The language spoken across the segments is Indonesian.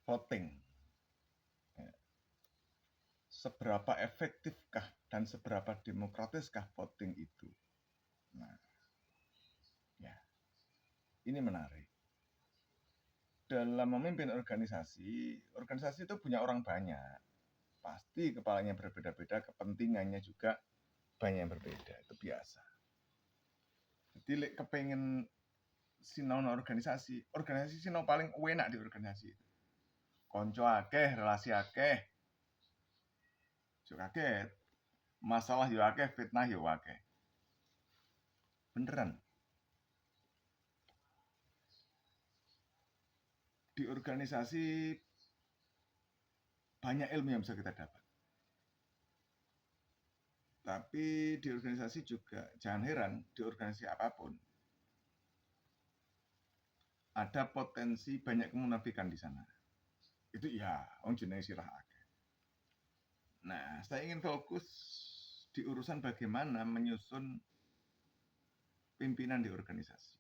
voting. Ya. Seberapa efektifkah dan seberapa demokratiskah voting itu? Nah, ya, ini menarik. Dalam memimpin organisasi itu punya orang banyak. Pasti kepalanya berbeda-beda, kepentingannya juga banyak yang berbeda, itu biasa. Jadi kepengen sinau organisasi sinau paling enak di organisasi itu. Konco akeh, relasi akeh. Juga kaget. Masalah yo akeh, fitnah yo akeh. Beneran. Di organisasi banyak ilmu yang bisa kita dapat. Tapi di organisasi juga jangan heran, di organisasi apapun ada potensi banyak kemunafikan di sana. Itu ya, wong jenenge sirah akeh. Nah, saya ingin fokus di urusan bagaimana menyusun pimpinan di organisasi.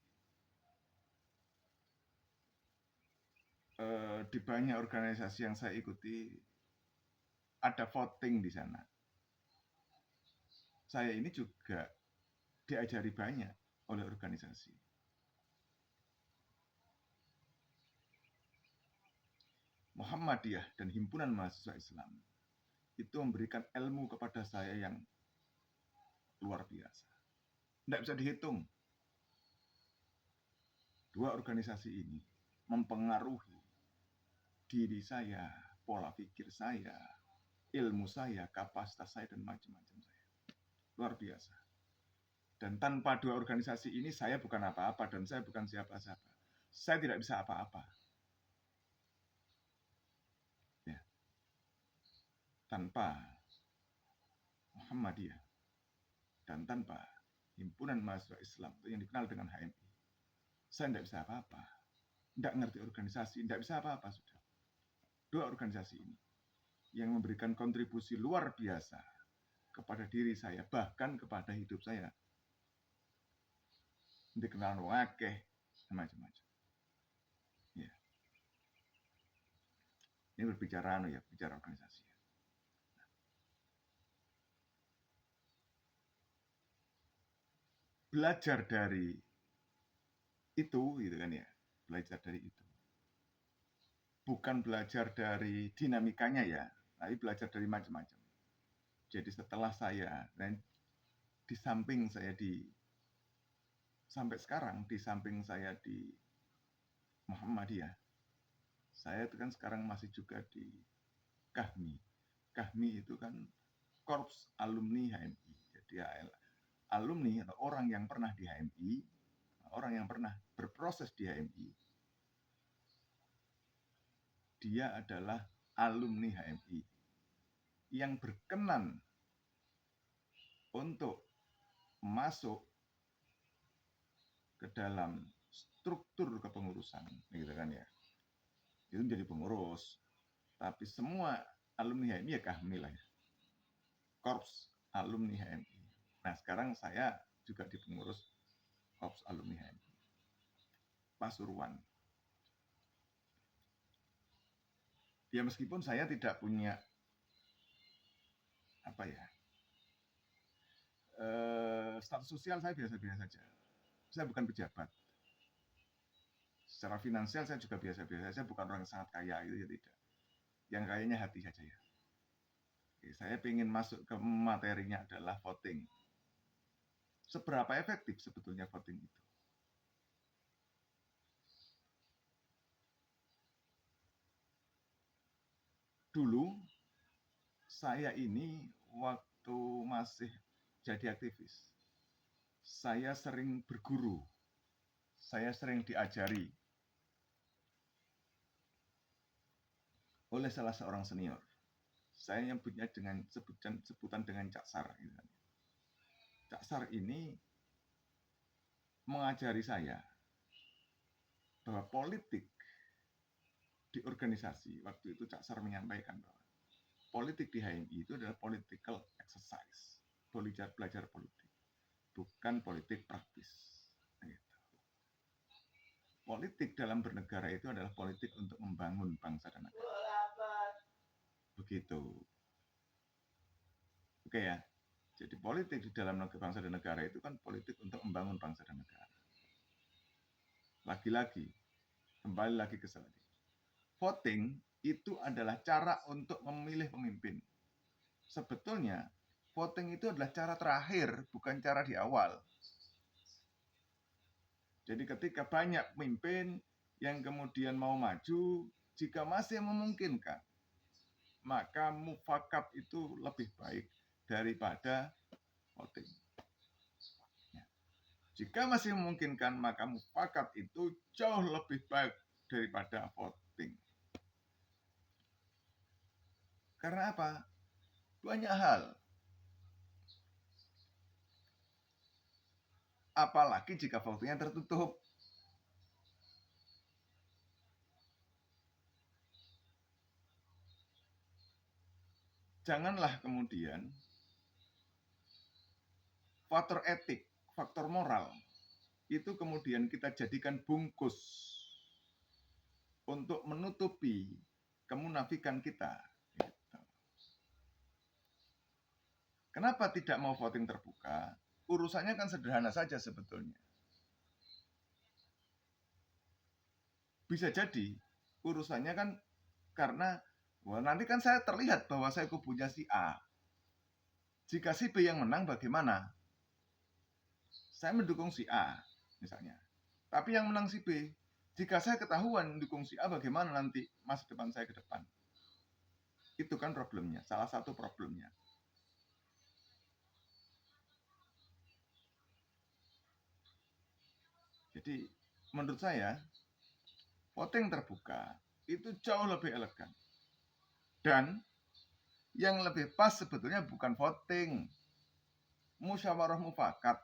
Di banyak organisasi yang saya ikuti ada voting di sana. Saya ini juga diajari banyak oleh organisasi. Muhammadiyah dan Himpunan Mahasiswa Islam itu memberikan ilmu kepada saya yang luar biasa. Tidak bisa dihitung. Dua organisasi ini mempengaruhi diri saya, pola pikir saya, ilmu saya, kapasitas saya, dan macam-macam saya. Luar biasa. Dan tanpa dua organisasi ini saya bukan apa-apa dan saya bukan siapa-siapa. Saya tidak bisa apa-apa. Ya. Tanpa Muhammadiyah dan tanpa Himpunan Mahasiswa Islam yang dikenal dengan HMI, saya tidak bisa apa-apa. Tidak ngerti organisasi, tidak bisa apa-apa sudah. Dua organisasi ini yang memberikan kontribusi luar biasa kepada diri saya, bahkan kepada hidup saya. Dikenal wakeh, macam-macam. Ya. Ini berbicara bicara organisasi. Belajar dari itu, gitu kan ya. Belajar dari itu. Bukan belajar dari dinamikanya ya, tapi belajar dari macam-macam. Jadi setelah saya dan di samping saya sampai sekarang di samping saya di Muhammadiyah, saya itu kan sekarang masih juga di Kahmi. Kahmi itu kan Korps Alumni HMI. Jadi alumni atau orang yang pernah di HMI, orang yang pernah berproses di HMI, dia adalah alumni HMI yang berkenan untuk masuk ke dalam struktur kepengurusan, gitu kan ya. Itu menjadi pengurus. Tapi semua alumni HMI ya Kahmi lah ya. Korps Alumni HMI. Nah, sekarang saya juga di pengurus Korps Alumni HMI. Pasuruan. Ya meskipun saya tidak punya status sosial, saya biasa-biasa saja. Saya bukan pejabat. Secara finansial saya juga biasa-biasa. Saya bukan orang yang sangat kaya, itu ya tidak. Yang kayanya hati saja ya. Oke, saya ingin masuk ke materinya adalah voting. Seberapa efektif sebetulnya voting itu? Dulu saya ini waktu masih jadi aktivis, saya sering berguru, saya sering diajari oleh salah seorang senior. Saya nyebutnya dengan sebutan dengan Cak Sar. Cak Sar ini mengajari saya bahwa politik di organisasi, waktu itu Cak Sar menyampaikan bahwa politik di HMI itu adalah political exercise, belajar politik, bukan politik praktis. Gitu. politik dalam bernegara itu adalah politik untuk membangun bangsa dan negara. Begitu. Oke ya. Jadi politik di dalam bangsa dan negara itu kan politik untuk membangun bangsa dan negara. Lagi-lagi, kembali lagi ke sana. Voting itu adalah cara untuk memilih pemimpin. Sebetulnya, voting itu adalah cara terakhir, bukan cara di awal. Jadi ketika banyak pemimpin yang kemudian mau maju, jika masih memungkinkan, maka mufakat itu lebih baik daripada voting. Jika masih memungkinkan, maka mufakat itu jauh lebih baik daripada voting. Karena apa? Banyak hal. Apalagi jika votingnya tertutup. Janganlah kemudian faktor etik, faktor moral, itu kemudian kita jadikan bungkus untuk menutupi kemunafikan kita. Kenapa tidak mau voting terbuka? Urusannya kan sederhana saja sebetulnya. Bisa jadi urusannya kan karena nanti kan saya terlihat bahwa saya kubunya si A. Jika si B yang menang bagaimana? Saya mendukung si A misalnya. Tapi yang menang si B. Jika saya ketahuan mendukung si A bagaimana nanti masa depan saya ke depan? Itu kan problemnya, salah satu problemnya. Jadi menurut saya voting terbuka itu jauh lebih elegan. Dan yang lebih pas sebetulnya bukan voting, musyawarah mufakat.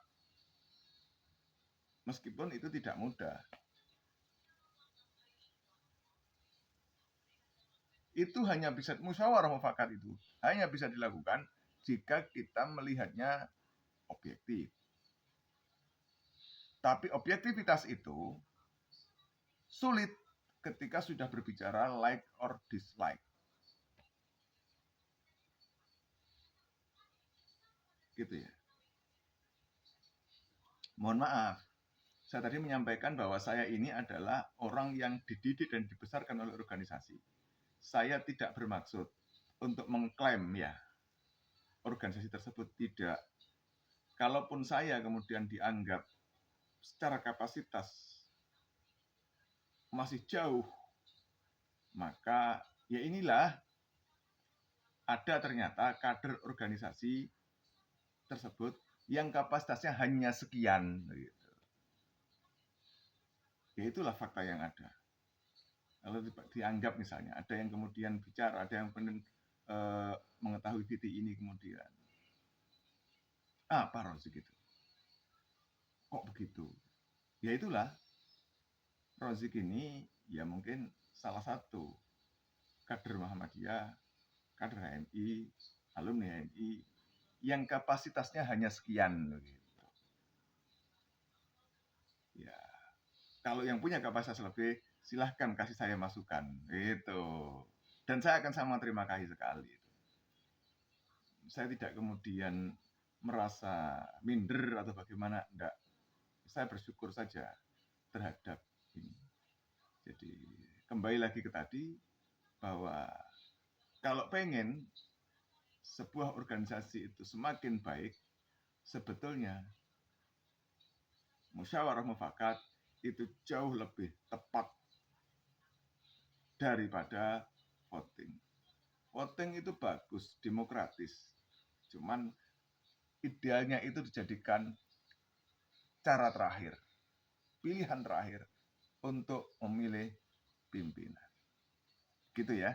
Meskipun itu tidak mudah. Itu hanya bisa musyawarah mufakat itu hanya bisa dilakukan jika kita melihatnya objektif. Tapi objektivitas itu sulit ketika sudah berbicara like or dislike. Gitu ya. Mohon maaf, saya tadi menyampaikan bahwa saya ini adalah orang yang dididik dan dibesarkan oleh organisasi. Saya tidak bermaksud untuk mengklaim ya organisasi tersebut, tidak. Kalaupun saya kemudian dianggap secara kapasitas masih jauh, maka ya inilah ada ternyata kader organisasi tersebut yang kapasitasnya hanya sekian. Gitu. Ya itulah fakta yang ada. Kalau dianggap misalnya ada yang kemudian bicara, ada yang mengetahui titik ini kemudian. Apa Rozik itu? Kok begitu? Ya itulah, Rozik ini ya mungkin salah satu kader Muhammadiyah, kader HMI, alumni HMI, yang kapasitasnya hanya sekian. Gitu. Ya, kalau yang punya kapasitas lebih, silahkan kasih saya masukan. Itu. Dan saya akan sama terima kasih sekali. Saya tidak kemudian merasa minder atau bagaimana, enggak. Saya bersyukur saja terhadap ini. Jadi kembali lagi ke tadi bahwa kalau pengen sebuah organisasi itu semakin baik, sebetulnya musyawarah mufakat itu jauh lebih tepat daripada voting. Voting itu bagus, demokratis. Cuman idealnya itu dijadikan cara terakhir, pilihan terakhir untuk memilih pimpinan. Gitu ya.